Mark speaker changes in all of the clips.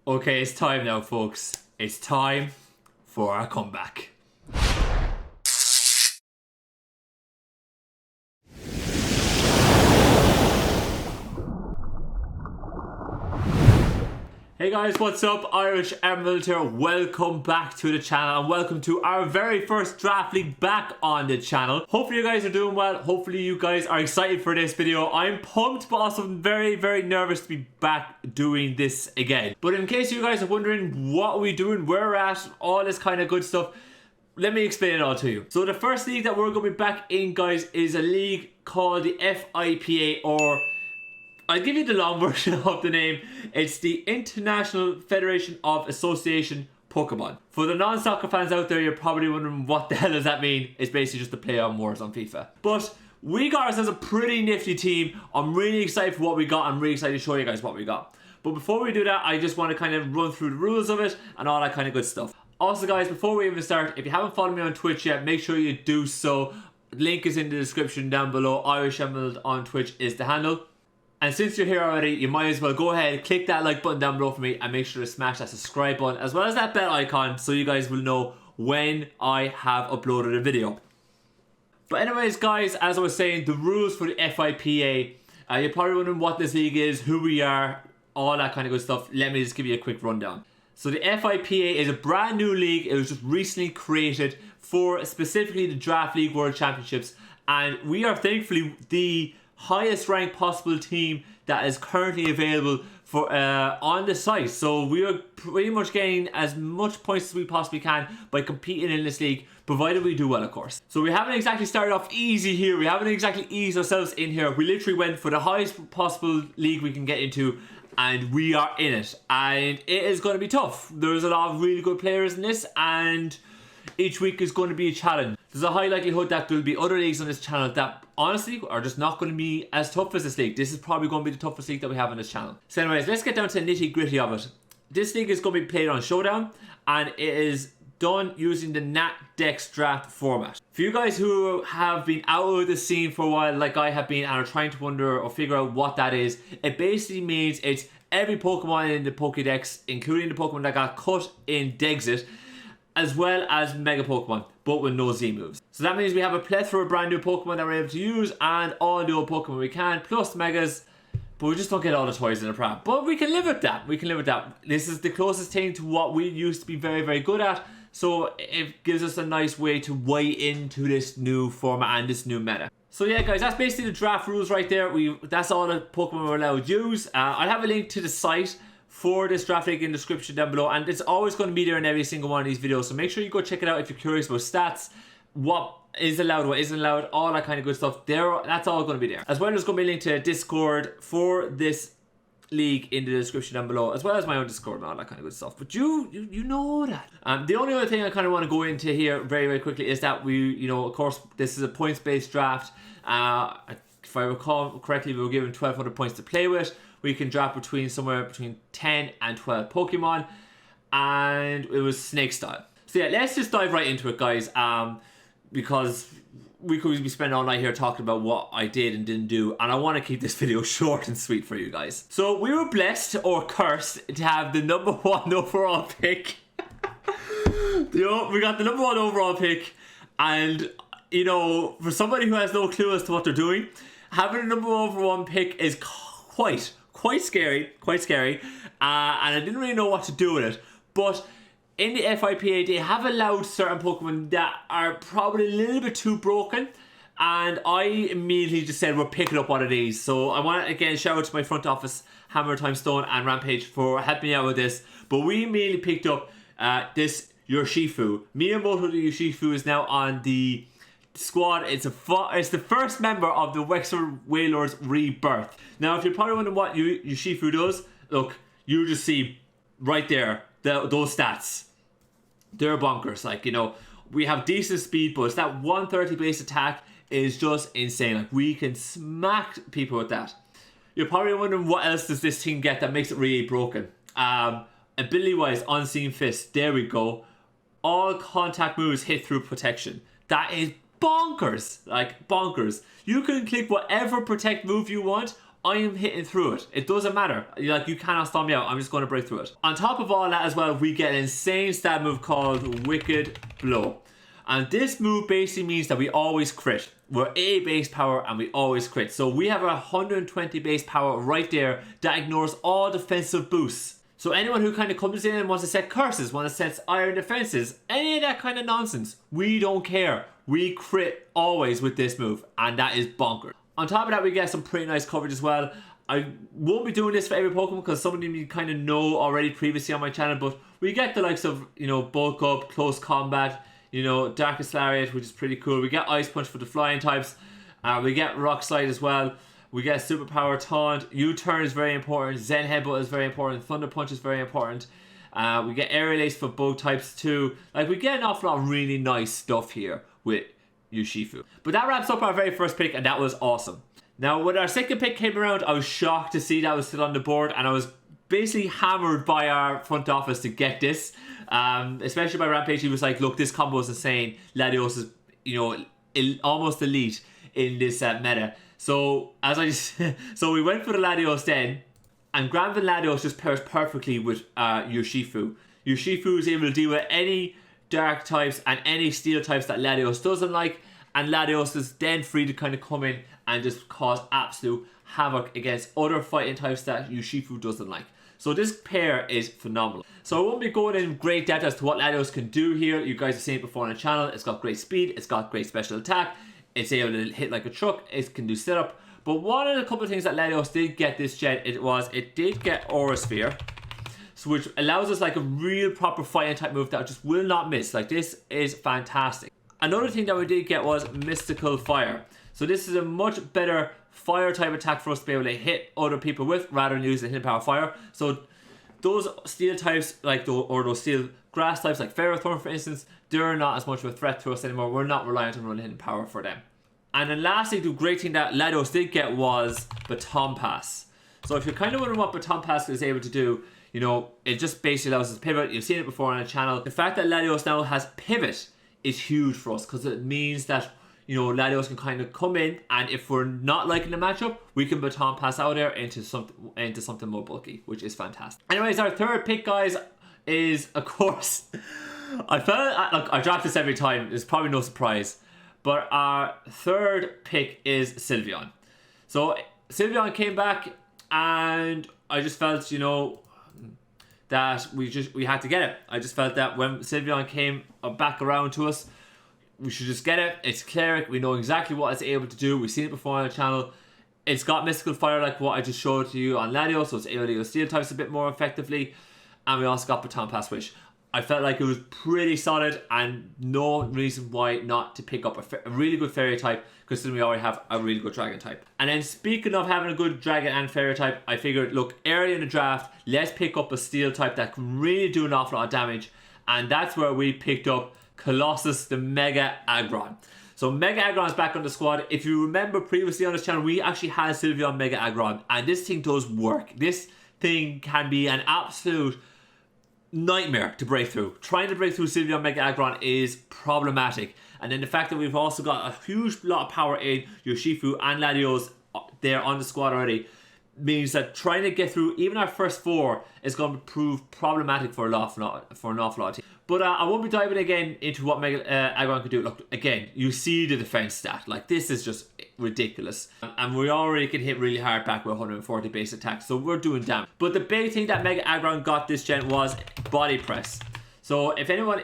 Speaker 1: Okay, it's time now, folks. It's time for our comeback. Hey guys, what's up? IrishEmerald here. Welcome back to the channel and welcome to our very first draft league back on the channel. Hopefully you guys are doing well. Hopefully you guys are excited for this video. I'm pumped but also very nervous to be back doing this again. But in case you guys are wondering what we're doing, where we're at, all this kind of good stuff, let me explain it all to you. So the first league that we're going to be back in, guys, is a league called the FIPA, or I'll give you the long version of the name. It's the International Federation of Association Pokémon. For the non-soccer fans out there, you're probably wondering what the hell does that mean? It's basically just the play on words on FIFA. But we got ourselves a pretty nifty team. I'm really excited for what we got. I'm really excited to show you guys what we got. But before we do that, I just want to kind of run through the rules of it and all that kind of good stuff. Also guys, before we even start, if you haven't followed me on Twitch yet, make sure you do so. Link is in the description down below. IrishEmerald on Twitch is the handle. And since you're here already, you might as well go ahead, click that like button down below for me and make sure to smash that subscribe button as well as that bell icon so you guys will know when I have uploaded a video. But anyways guys, as I was saying, the rules for the FIPA, you're probably wondering what this league is, who we are, all that kind of good stuff. Let me just give you a quick rundown. So the FIPA is a brand new league. It was just recently created for specifically the Draft League World Championships, and we are thankfully the highest ranked possible team that is currently available for on the site. So we are pretty much getting as much points as we possibly can by competing in this league, provided we do well, of course. So we haven't exactly started off easy here. We haven't exactly eased ourselves in here. We literally went for the highest possible league we can get into, and we are in it. And it is going to be tough. There's a lot of really good players in this, and each week is going to be a challenge. There's a high likelihood that there'll be other leagues on this channel that honestly are just not going to be as tough as this league. This is probably going to be the toughest league that we have on this channel. So anyways, let's get down to the nitty gritty of it. This league is going to be played on Showdown, and it is done using the Nat Dex draft format. For you guys who have been out of the scene for a while, like I have been, and are trying to wonder or figure out what that is, it basically means it's every Pokemon in the Pokédex, including the Pokemon that got cut in Dexit, as well as Mega Pokemon, but with no Z moves. So that means we have a plethora of brand new Pokemon that we're able to use, and all the old Pokemon we can, plus Megas, but we just don't get all the toys in the pram. But we can live with that. We can live with that. This is the closest thing to what we used to be very good at, so it gives us a nice way to weigh into this new format and this new meta. So yeah guys, that's basically the draft rules right there. That's all the Pokemon we're allowed to use. I'll have a link to the site for this draft league in the description down below, and it's always going to be there in every single one of these videos, so make sure you go check it out if you're curious about stats, what is allowed, what isn't allowed, all that kind of good stuff. That's all going to be there. As well, there's going to be a link to Discord for this league in the description down below, as well as my own Discord and all that kind of good stuff. But you know that. The only other thing I kind of want to go into here very quickly is that of course, this is a points-based draft. If I recall correctly, we were given 1,200 points to play with. We can draft somewhere between 10 and 12 Pokemon, and it was snake style. So yeah, let's just dive right into it, guys, because we could be spending all night here talking about what I did and didn't do, and I want to keep this video short and sweet for you guys. So we were blessed, or cursed, to have the #1 overall pick. We got the #1 overall pick, and for somebody who has no clue as to what they're doing, having a #1 pick is quite scary, and I didn't really know what to do with it. But in the FIPA, they have allowed certain Pokemon that are probably a little bit too broken, and I immediately just said we're picking up one of these. So I want to again shout out to my front office, Hammer Time Stone and Rampage, for helping me out with this. But we immediately picked up this Urshifu. Miyamoto the Urshifu is now on the squad. It's the first member of the Wexer Wailord's Rebirth. Now, if you're probably wondering what Urshifu does, look, you just see right there those stats. They're bonkers. We have decent speed, but it's that 130 base attack is just insane. Like, we can smack people with that. You're probably wondering what else does this thing get that makes it really broken. Ability wise, Unseen Fist. There we go. All contact moves hit through protection. That is bonkers. Like, bonkers. You can click whatever protect move you want I am hitting through it. It doesn't matter. Like, you cannot stop me out. I'm just going to break through it. On top of all that as well, we get an insane stab move called Wicked Blow. And this move basically means that we always crit. We're 80 base power and we always crit. So we have 120 base power right there that ignores all defensive boosts. So anyone who kind of comes in and wants to set curses, wants to set iron defenses, any of that kind of nonsense, we don't care. We crit always with this move, and that is bonkers. On top of that, we get some pretty nice coverage as well. I won't be doing this for every Pokemon because some of them you kind of know already previously on my channel, but we get the likes of, you know, Bulk Up, Close Combat, you know, Darkest Lariat, which is pretty cool. We get Ice Punch for the flying types. We get Rock Slide as well. We get Superpower Taunt. U-Turn is very important. Zen Headbutt is very important. Thunder Punch is very important. We get Aerial Ace for both types too. Like, we get an awful lot of really nice stuff here with Urshifu. But that wraps up our very first pick, and that was awesome. Now, when our second pick came around, I was shocked to see that was still on the board, and I was basically hammered by our front office to get this. Especially by Rampage. He was like, look, this combo is insane. Latios is, you know, almost elite in this meta. So so we went for the Latios then, and Granville Latios just pairs perfectly with Urshifu. Urshifu is able to deal with any dark types and any steel types that Latios doesn't like, and Latios is then free to kind of come in and just cause absolute havoc against other fighting types that Urshifu doesn't like. So this pair is phenomenal. So I won't be going in great depth as to what Latios can do here. You guys have seen it before on the channel. It's got great speed, it's got great special attack, it's able to hit like a truck, it can do setup. But one of the couple of things that Latios did get this gen, it did get Aura Sphere, so which allows us like a real proper fighting type move that just will not miss. Like, this is fantastic. Another thing that we did get was Mystical Fire. So this is a much better fire type attack for us to be able to hit other people with rather than using Hidden Power Fire. So those steel types, like those steel grass types like Ferrothorn for instance, they're not as much of a threat to us anymore. We're not reliant on running Hidden Power for them. And then lastly, the great thing that Latios did get was Baton Pass. So if you're kind of wondering what Baton Pass is able to do, you know, it just basically allows us to pivot. You've seen it before on the channel. The fact that Latios now has pivot is huge for us because it means that, you know, Latios can kind of come in, and if we're not liking the matchup, we can Baton Pass out there into something more bulky, which is fantastic. Anyways, our third pick, guys, is, of course, I draft this every time. There's probably no surprise. But our third pick is Sylveon. So Sylveon came back, and I just felt, you know, that we had to get it. I just felt that when Sylveon came back around to us, we should just get it. It's Cleric. We know exactly what it's able to do. We've seen it before on the channel. It's got Mystical Fire like what I just showed to you on Latios, so it's able to use steel types a bit more effectively. And we also got Baton Pass, which I felt like it was pretty solid and no reason why not to pick up a really good fairy type, considering we already have a really good dragon type. And then speaking of having a good dragon and fairy type, I figured, look, early in the draft, let's pick up a steel type that can really do an awful lot of damage. And that's where we picked up Colossus the Mega Aggron. So Mega Aggron is back on the squad. If you remember previously on this channel, we actually had Sylveon Mega Aggron, and this thing does work. This thing can be an absolute nightmare to break through. Trying to break through Sylveon Mega Aggron is problematic. And then the fact that we've also got a huge lot of power in Urshifu and Latios there on the squad already means that trying to get through even our first four is going to prove problematic for an awful lot of teams. But I won't be diving again into what Mega Aggron can do. Look, again, you see the defense stat. Like, this is just ridiculous. And we already can hit really hard back with 140 base attack, so we're doing damage. But the big thing that Mega Aggron got this gen was Body Press. So if anyone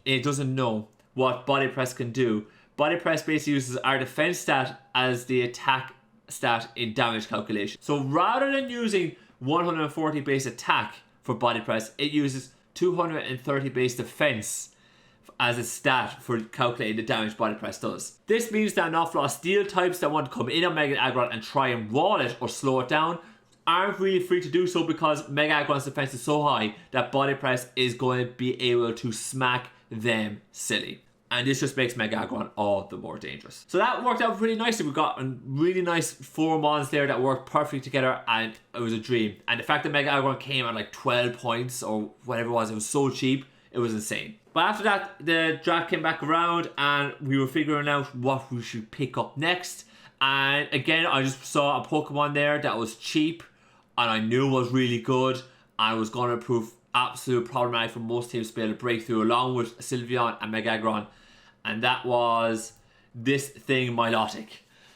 Speaker 1: doesn't know what Body Press can do, Body Press basically uses our defense stat as the attack stat in damage calculation. So rather than using 140 base attack for Body Press, it uses 230 base defense as a stat for calculating the damage Body Press does. This means that an awful lot of steel types that want to come in on Mega Aggron and try and wall it or slow it down aren't really free to do so, because Mega Aggron's defense is so high that Body Press is going to be able to smack them silly. And this just makes Mega Aggron all the more dangerous. So that worked out really nicely. We got a really nice 4 mons there that worked perfectly together, and it was a dream. And the fact that Mega Aggron came at like 12 points or whatever it was so cheap, it was insane. But after that, the draft came back around and we were figuring out what we should pick up next. And again, I just saw a Pokemon there that was cheap and I knew was really good and was going to prove absolute problematic for most teams to be able to break through, along with Sylveon and Megagon. And that was this thing, Milotic.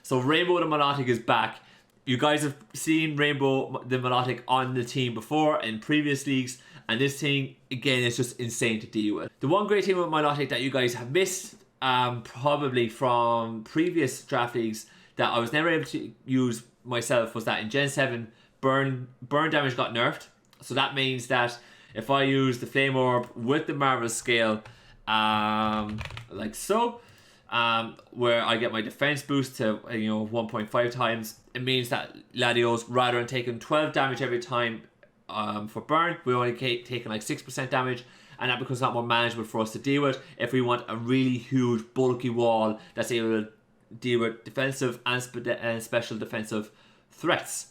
Speaker 1: So Rainbow the Milotic is back. You guys have seen Rainbow the Milotic on the team before in previous leagues, and this thing again is just insane to deal with. The one great thing with Milotic that you guys have missed probably from previous draft leagues that I was never able to use myself was that in Gen 7 burn damage got nerfed. So that means that if I use the Flame Orb with the Marvelous Scale like so, where I get my defense boost to 1.5 times, it means that Latios, rather than taking 12 damage every time for burn, we only taking like 6% damage, and that becomes a lot more manageable for us to deal with if we want a really huge bulky wall that's able to deal with defensive and special defensive threats.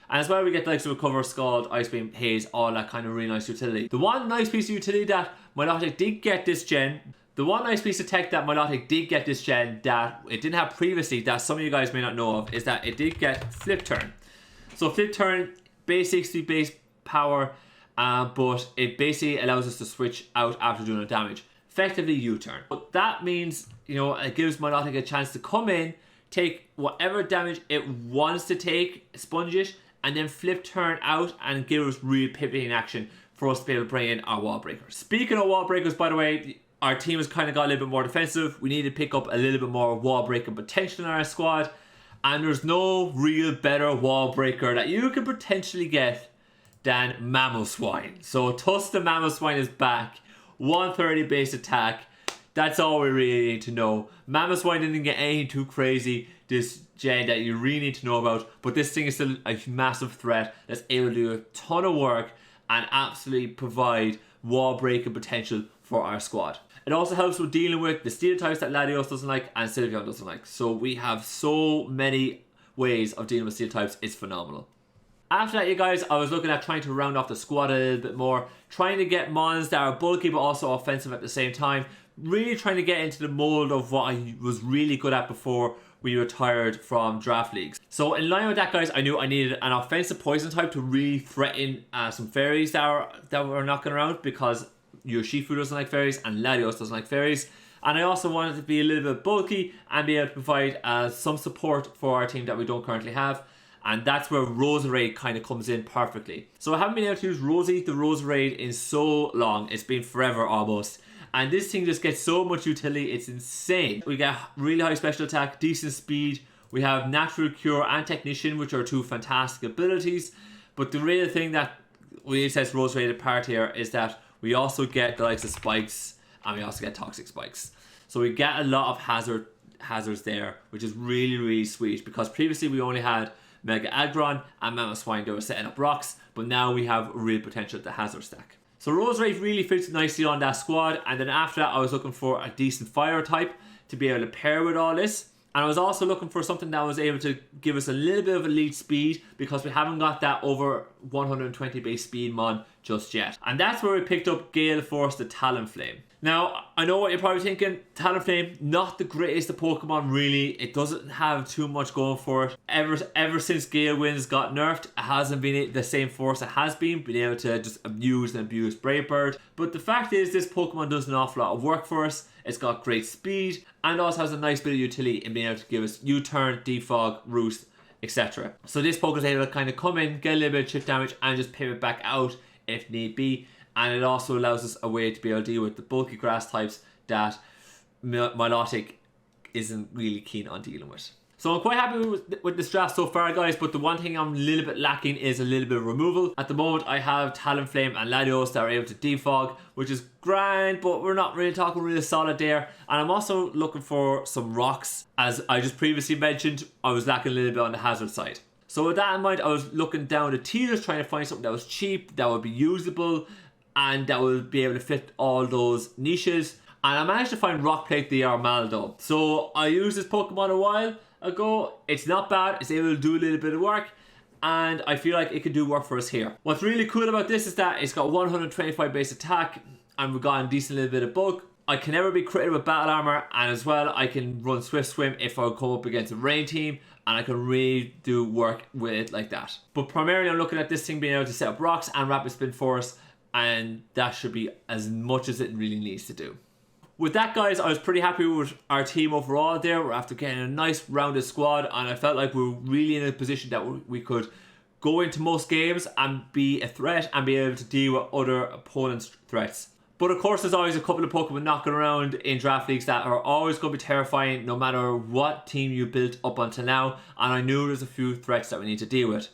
Speaker 1: And as well, we get the likes of Recover, Scald, Ice Beam, Haze, all that kind of really nice utility. The one nice piece of utility that Milotic did get this gen, the one nice piece of tech that Milotic did get this gen that it didn't have previously, that some of you guys may not know of, is that it did get Flip Turn. So Flip Turn, base 60 base power, but it basically allows us to switch out after doing a damage. Effectively U-turn. But that means, it gives Milotic a chance to come in, take whatever damage it wants to take, sponge it, and then flip turn out and give us real pivoting action for us to be able to bring in our wall breakers. Speaking of wall breakers, by the way, our team has kind of got a little bit more defensive. We need to pick up a little bit more wall breaking potential in our squad, and there's no real better wall breaker that you can potentially get than Mamoswine. So Tusk the Mamoswine is back, 130 base attack. That's all we really need to know. Mamoswine didn't get anything too crazy this gen that you really need to know about, but this thing is still a massive threat that's able to do a ton of work and absolutely provide wall breaking potential for our squad. It also helps with dealing with the steel types that Latios doesn't like and Sylveon doesn't like. So we have so many ways of dealing with steel types, it's phenomenal. After that, you guys, I was looking at trying to round off the squad a little bit more, trying to get mons that are bulky but also offensive at the same time, really trying to get into the mold of what I was really good at before we retired from draft leagues. So in line with that, guys, I knew I needed an offensive poison type to really threaten some fairies that were knocking around, because Urshifu doesn't like fairies and Latios doesn't like fairies. And I also wanted to be a little bit bulky and be able to provide some support for our team that we don't currently have. And that's where Roserade kind of comes in perfectly. So I haven't been able to use Rosie the Roserade in so long. It's been forever almost. And this thing just gets so much utility, it's insane. We get really high special attack, decent speed. We have Natural Cure and Technician, which are two fantastic abilities. But the real thing that really sets Roserade apart here is that we also get the likes of Spikes, and we also get Toxic Spikes. So we get a lot of hazards there, which is really, really sweet, because previously we only had Mega Aggron and Mamoswine that were setting up rocks, but now we have real potential at the hazard stack. So Roserade really fits nicely on that squad, and then after that I was looking for a decent fire type to be able to pair with all this. And I was also looking for something that was able to give us a little bit of elite speed, because we haven't got that over 120 base speed mon just yet. And that's where we picked up Gale Force the Talonflame. Now, I know what you're probably thinking, Talonflame, not the greatest of Pokemon really. It doesn't have too much going for it. Ever since Gale Winds got nerfed, it hasn't been the same force it has been able to just abuse Brave Bird. But the fact is, this Pokemon does an awful lot of work for us. It's got great speed and also has a nice bit of utility in being able to give us U-turn, defog, roost, etc. So this Pokemon is able to kind of come in, get a little bit of chip damage and just pivot back out if need be. And it also allows us a way to be able to deal with the bulky grass types that Milotic isn't really keen on dealing with. So I'm quite happy with this draft so far, guys, but the one thing I'm a little bit lacking is a little bit of removal. At the moment, I have Talonflame and Latios that are able to defog, which is grand, but we're not really talking really solid there. And I'm also looking for some rocks. As I just previously mentioned, I was lacking a little bit on the hazard side. So with that in mind, I was looking down the tiers, trying to find something that was cheap, that would be usable, and that will be able to fit all those niches. And I managed to find Rock Plate the Armaldo. So I used this Pokemon a while ago. It's not bad, it's able to do a little bit of work, and I feel like it could do work for us here. What's really cool about this is that it's got 125 base attack, and we've got a decent little bit of bulk. I can never be critted with battle armor, and as well I can run Swift Swim if I come up against a rain team, and I can really do work with it like that. But primarily I'm looking at this thing being able to set up rocks and rapid spin force, and that should be as much as it really needs to do. With that, guys, I was pretty happy with our team overall there. We're after getting a nice rounded squad, and I felt like we were really in a position that we could go into most games and be a threat and be able to deal with other opponents' threats. But of course, there's always a couple of Pokemon knocking around in draft leagues that are always going to be terrifying no matter what team you built up until now, and I knew there's a few threats that we need to deal with.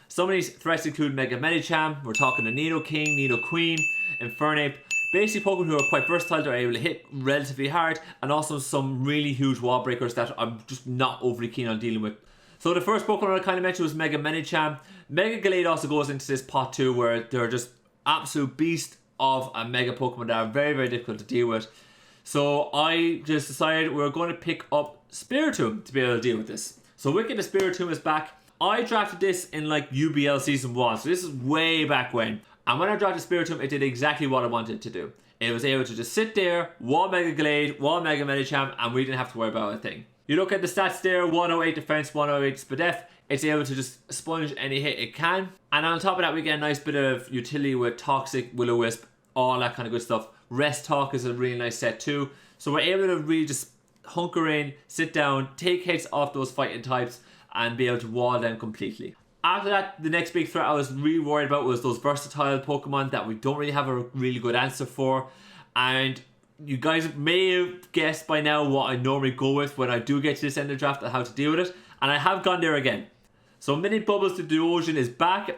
Speaker 1: Some of these threats include Mega Medicham, we're talking to Nidoking, Nidoqueen, Infernape, basically Pokemon who are quite versatile, they're able to hit relatively hard, and also some really huge wall breakers that I'm just not overly keen on dealing with. So the first Pokemon I kind of mentioned was Mega Medicham. Mega Gallade also goes into this pot too, where they're just absolute beast of a Mega Pokemon that are very, very difficult to deal with. So I just decided we're going to pick up Spiritomb to be able to deal with this. So Wicked the Spiritomb is back. I drafted this in like UBL Season 1, so this is way back when. And when I drafted Spiritomb, it did exactly what I wanted it to do. It was able to just sit there, wall Mega Gallade, wall Mega Medicham, and we didn't have to worry about a thing. You look at the stats there, 108 defense, 108 Spadef. It's able to just sponge any hit it can. And on top of that, we get a nice bit of utility with Toxic, Will-O-Wisp, all that kind of good stuff. Rest Talk is a really nice set too. So we're able to really just hunker in, sit down, take hits off those fighting types, and be able to wall them completely. After that, the next big threat I was really worried about was those versatile Pokemon that we don't really have a really good answer for. And you guys may have guessed by now what I normally go with when I do get to this end of the draft and how to deal with it. And I have gone there again. So Minute Bubbles to Deogen is back.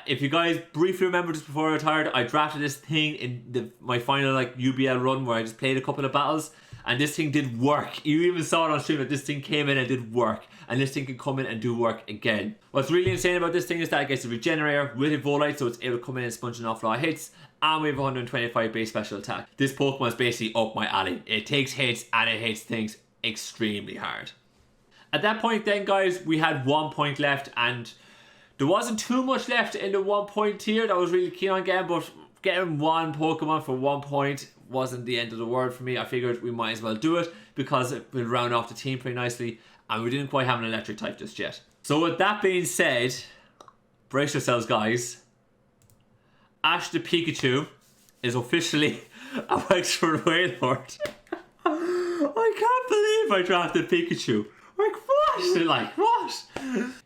Speaker 1: If you guys briefly remember just before I retired, I drafted this thing in my final like UBL run where I just played a couple of battles. And this thing did work. You even saw it on stream that this thing came in and did work. And this thing can come in and do work again. What's really insane about this thing is that it gets a regenerator with a Volite, so it's able to come in and sponge an awful lot of hits. And we have 125 base special attack. This Pokemon is basically up my alley. It takes hits and it hits things extremely hard. At that point then, guys, we had 1 point left, and there wasn't too much left in the 1 point tier that I was really keen on getting, but getting one Pokemon for 1 point wasn't the end of the world for me. I figured we might as well do it because it would round off the team pretty nicely, and we didn't quite have an electric type just yet. So with that being said, brace yourselves, guys. Ash the Pikachu is officially a Wexford Wailord. I can't believe I drafted Pikachu. Like what? Like what?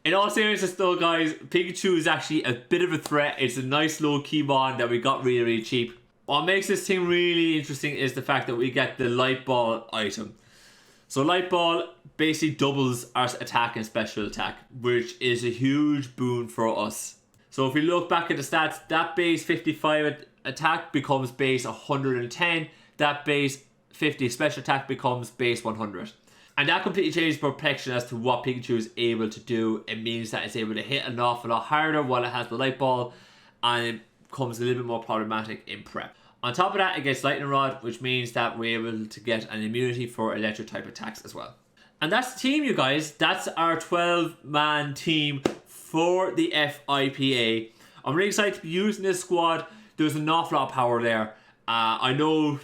Speaker 1: In all seriousness though, guys, Pikachu is actually a bit of a threat. It's a nice low key mon that we got really, really cheap. What makes this thing really interesting is the fact that we get the Light Ball item. So Light Ball basically doubles our attack and special attack, which is a huge boon for us. So if we look back at the stats, that base 55 attack becomes base 110. That base 50 special attack becomes base 100. And that completely changes perception as to what Pikachu is able to do. It means that it's able to hit an awful lot harder while it has the Light Ball, and it becomes a little bit more problematic in prep. On top of that, it gets Lightning Rod, which means that we're able to get an immunity for electric type attacks as well. And that's the team, you guys. That's our 12-man team for the FIPA. I'm really excited to be using this squad. There's an awful lot of power there. I know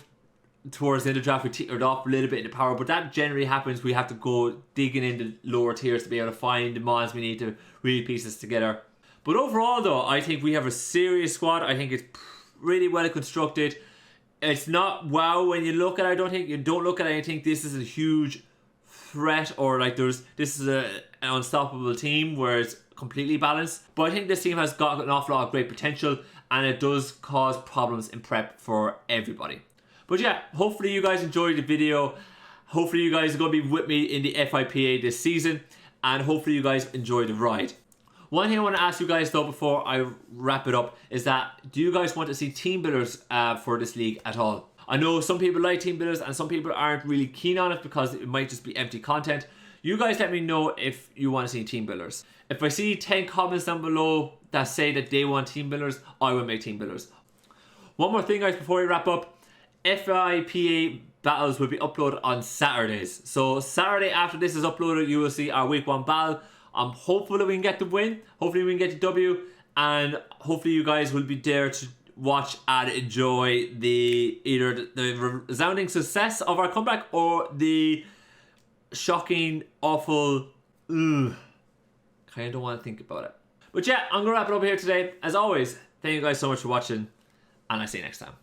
Speaker 1: towards the end of the draft we teetered off a little bit in the power, but that generally happens. We have to go digging into lower tiers to be able to find the mons we need to really piece this together. But overall though, I think we have a serious squad. I think it's really well constructed. It's not wow when you look at it. I don't think you don't look at it and think this is a huge threat or like this is an unstoppable team where it's completely balanced. But I think this team has got an awful lot of great potential, and it does cause problems in prep for everybody. But yeah, hopefully you guys enjoyed the video. Hopefully you guys are going to be with me in the FIPA this season, and hopefully you guys enjoy the ride. One thing I want to ask you guys though before I wrap it up is that, do you guys want to see team builders for this league at all? I know some people like team builders and some people aren't really keen on it because it might just be empty content. You guys let me know if you want to see team builders. If I see 10 comments down below that say that they want team builders, I will make team builders. One more thing guys before we wrap up. FIPA battles will be uploaded on Saturdays. So Saturday after this is uploaded, you will see our week 1 battle. I'm hopeful that we can get the win. Hopefully we can get the W. And hopefully you guys will be there to watch and enjoy either the resounding success of our comeback or the shocking, awful ugh, kind of don't want to think about it. But yeah, I'm going to wrap it up here today. As always, thank you guys so much for watching, and I'll see you next time.